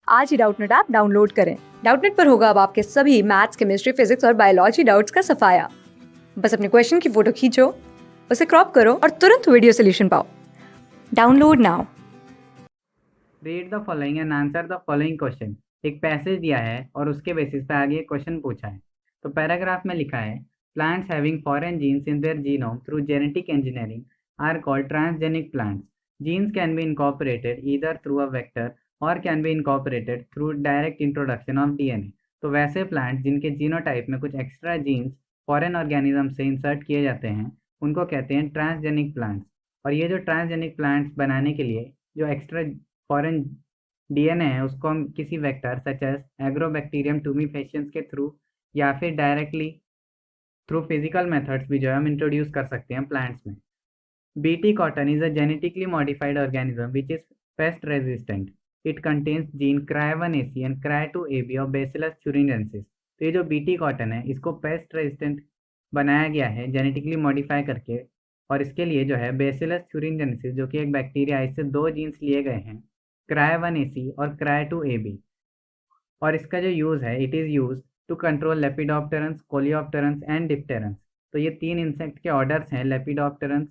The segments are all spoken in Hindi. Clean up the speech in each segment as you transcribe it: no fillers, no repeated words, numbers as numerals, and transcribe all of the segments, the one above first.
आज ही डाउटनेट ऐप डाउनलोड करें। डाउटनेट पर होगा अब आपके सभी मैथ्स, केमिस्ट्री, फिजिक्स और बायोलॉजी डाउट्स का सफाया। बस अपने क्वेश्चन की फोटो खींचो, उसे क्रॉप करो और तुरंत वीडियो सोल्यूशन पाओ। Download now. Read the following and answer the following question. एक पैसेज दिया है और उसके बेसिस पे आगे एक क्वेश्चन पूछा है। तो पैराग्राफ में लिखा है, plants having foreign genes in their genome through genetic engineering are called transgenic plants. Genes can be incorporated either through a vector or can be incorporated through direct introduction of DNA. तो वैसे प्लांट जिनके जीनोटाइप में कुछ एक्स्ट्रा जीन्स फॉरेन ऑर्गेनिज्म से इंसर्ट किए जाते हैं उनको कहते हैं ट्रांसजेनिक प्लांट्स। और ये जो ट्रांसजेनिक प्लांट्स बनाने के लिए जो एक्स्ट्रा फॉरेन डीएनए है उसको हम किसी वेक्टर सच एज एग्रोबैक्टीरियम टूमीफेशियंस के थ्रू या फिर डायरेक्टली थ्रू फिजिकल मेथड्स भी जो है हम इंट्रोड्यूस कर सकते हैं प्लांट्स में। BT cotton is a genetically modified organism which is pest resistant. It contains gene cry1ac and cry2ab of bacillus thuringiensis। तो ये जो बीटी कॉटन है इसको पेस्ट रेजिस्टेंट बनाया गया है जेनेटिकली मॉडिफाई करके, और इसके लिए जो है बेसिलस thuringiensis जो कि एक बैक्टीरिया है, इससे दो जीन्स लिए गए हैं, cry1ac और cry2ab। और इसका जो यूज़ है, it is use to control lepidopterans, coleopterans and dipterans. तो ये तीन इंसेक्ट के ऑर्डर्स हैं, लेपिडोप्टेरंस,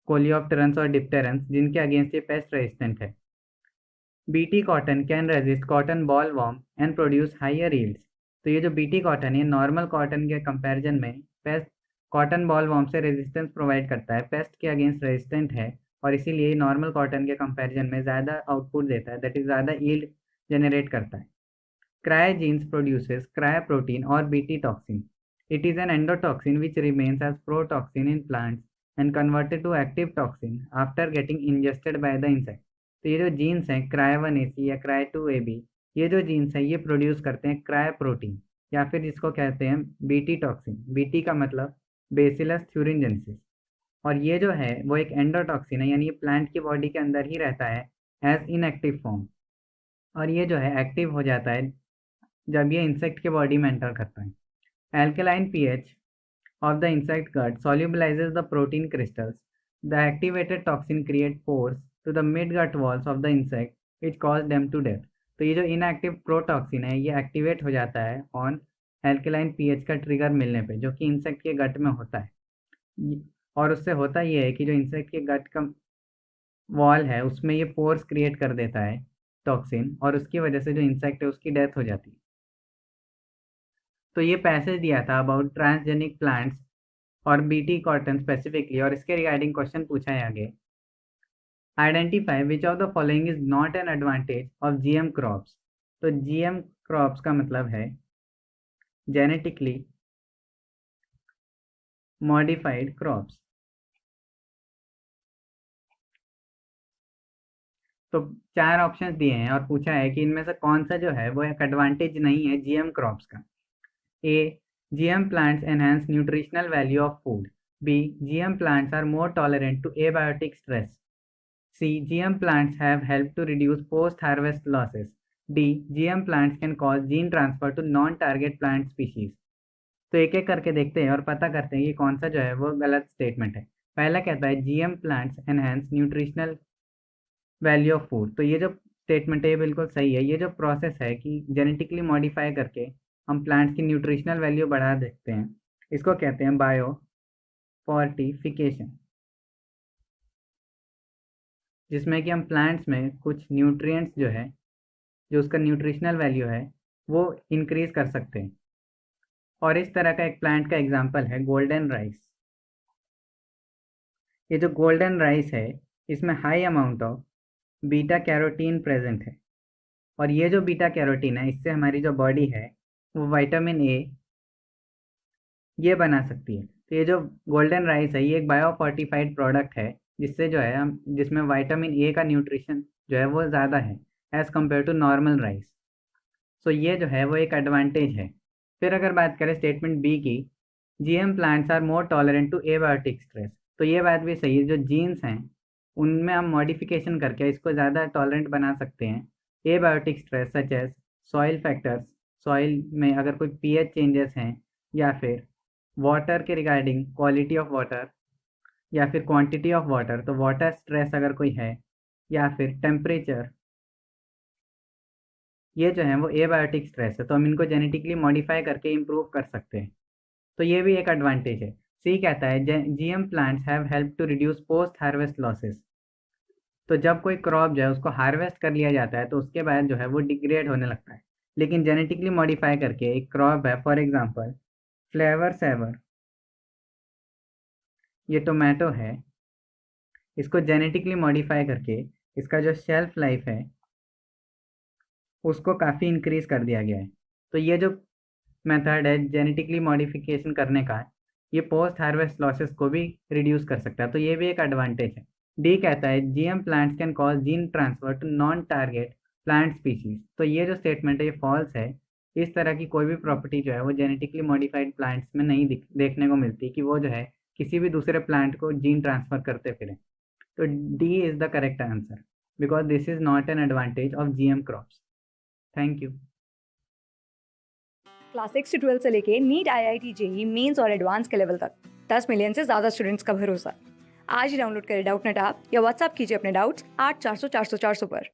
कोलियोप्टेरंस और डिप्टेरंस, जिनके अगेंस्ट ये पेस्ट रेजिस्टेंट है। BT cotton can resist cotton ball warm and produce higher yields. तो ये जो बीटी कॉटन है नॉर्मल कॉटन के कंपैरिजन में पेस्ट कॉटन बॉल वॉर्म से रेजिस्टेंस प्रोवाइड करता है, पेस्ट के अगेंस्ट रेजिस्टेंट है, और इसीलिए नॉर्मल कॉटन के कंपैरिजन में ज़्यादा आउटपुट देता है, दैट इज़ ज़्यादा यील्ड जनरेट करता है। Cryogenes produces cryoprotein or Bt toxin. It is an endotoxin which remains as protoxin in plants and converted to active toxin after getting ingested by the insect. तो ये जो जीन्स हैं cry1ac या cry2ab, ये जो जीन्स हैं ये प्रोड्यूस करते हैं क्रायोप्रोटीन या फिर जिसको कहते हैं बीटी टॉक्सिन। बीटी का मतलब बेसिलस thuringiensis। और ये जो है वो एक एंडोटॉक्सिन है, यानी ये प्लांट की बॉडी के अंदर ही रहता है एज इनएक्टिव फॉर्म, और ये जो है एक्टिव हो जाता है जब ये इंसेक्ट के बॉडी में एंटर करता है। Alkaline pH of the insect gut solubilizes the protein crystals. The activated toxin create pores to the mid-gut walls of the insect, which cause them to death. तो ये जो इनएक्टिव प्रोटॉक्सिन है ये एक्टिवेट हो जाता है ऑन एल्केलाइन पीएच का ट्रिगर मिलने पे, जो कि इंसेक्ट के गट में होता है। और उससे होता ये है कि जो इंसेक्ट के गट का वॉल है उसमें ये पोर्स क्रिएट कर देता है टॉक्सिन, और उसकी वजह से जो इंसेक्ट है उसकी डेथ हो जाती है। तो ये पैसेज दिया था अबाउट ट्रांसजेनिक प्लांट्स और बीटी कॉटन स्पेसिफिकली, और इसके रिगार्डिंग क्वेश्चन पूछा है आगे। Identify which of the following is not an advantage of GM crops. तो जीएम क्रॉप्स का मतलब है जेनेटिकली मॉडिफाइड क्रॉप्स। तो चार ऑप्शंस दिए हैं और पूछा है कि इनमें से कौन सा जो है वो एक एडवांटेज नहीं है जीएम क्रॉप्स का। A. GM plants enhance nutritional value of food. B. GM plants are more tolerant to abiotic stress. C. GM plants have helped to reduce post-harvest losses. D. GM plants can cause gene transfer to non-target plant species. तो एक एक करके देखते हैं और पता करते हैं कि कौन सा जो है वो गलत स्टेटमेंट है। पहला कहता है GM plants enhance nutritional value of food. तो ये जो स्टेटमेंट है ये बिल्कुल सही है। ये जो प्रोसेस है कि जेनेटिकली मॉडिफाई करके हम प्लांट्स की न्यूट्रिशनल वैल्यू बढ़ा देते हैं, इसको कहते हैं बायो फोर्टिफिकेशन, जिसमें कि हम प्लांट्स में कुछ न्यूट्रिएंट्स जो है, जो उसका न्यूट्रिशनल वैल्यू है वो इंक्रीज कर सकते हैं। और इस तरह का एक प्लांट का एग्जांपल है गोल्डन राइस। ये जो गोल्डन राइस है इसमें high amount of beta carotene present है, और ये जो बीटा कैरोटीन है इससे हमारी जो बॉडी है वो विटामिन ए ये बना सकती है। तो ये जो गोल्डन राइस है ये एक बायो फोर्टिफाइड प्रोडक्ट है, जिससे जो है हम जिसमें विटामिन ए का न्यूट्रिशन जो है वो ज़्यादा है as compare to normal rice. So ये जो है वो एक एडवांटेज है। फिर अगर बात करें स्टेटमेंट बी की, GM plants are more tolerant to abiotic stress. तो ये बात भी सही है, जो जीन्स हैं उनमें हम मॉडिफिकेशन करके इसको ज़्यादा टॉलरेंट बना सकते हैं abiotic stress such as soil factors, soil में अगर कोई पीएच चेंजेस हैं, या फिर वाटर के रिगार्डिंग क्वालिटी ऑफ वाटर, या फिर क्वांटिटी ऑफ वाटर, तो वाटर स्ट्रेस अगर कोई है, या फिर टेम्परेचर ये जो है वो एबायोटिक स्ट्रेस है, तो हम इनको जेनेटिकली मॉडिफाई करके इम्प्रूव कर सकते हैं। तो ये भी एक एडवांटेज है। सी कहता है GM plants have help to reduce post harvest losses. तो जब कोई क्रॉप जो है उसको हार्वेस्ट कर लिया जाता है तो उसके बाद जो है वो डिग्रेड होने लगता है, लेकिन जेनेटिकली मॉडिफाई करके एक क्रॉप है, फॉर एग्जांपल फ्लेवर सेवर, ये टोमेटो है, इसको जेनेटिकली मॉडिफाई करके इसका जो शेल्फ लाइफ है उसको काफ़ी इंक्रीज कर दिया गया है। तो ये जो मेथड है जेनेटिकली मॉडिफिकेशन करने का, ये पोस्ट हार्वेस्ट लॉसेस को भी रिड्यूस कर सकता है, तो ये भी एक एडवांटेज है। डी कहता है GM plants can cause gene transfer to non target plant species. तो ये जो स्टेटमेंट है ये फॉल्स है। इस तरह की कोई भी प्रॉपर्टी जो है वो जेनेटिकली मॉडिफाइड प्लांट्स में नहीं देखने को मिलती कि वो जो है किसी भी दूसरे प्लांट को जीन ट्रांसफर करते फिरें। तो D is the correct answer because this is not an advantage of GM crops. Thank you. Class 6 से 12 से लेके नीट, IIT, जेई मेंस और एडवांस के लेवल तक 10 मिलियन से ज़्यादा स्टूडेंट्स का भरोसा। आज ही डाउनलोड करें डाउटनेट ऐप या व्हाट्सएप कीजिए अपने डाउट्स 8400 400 400 पर।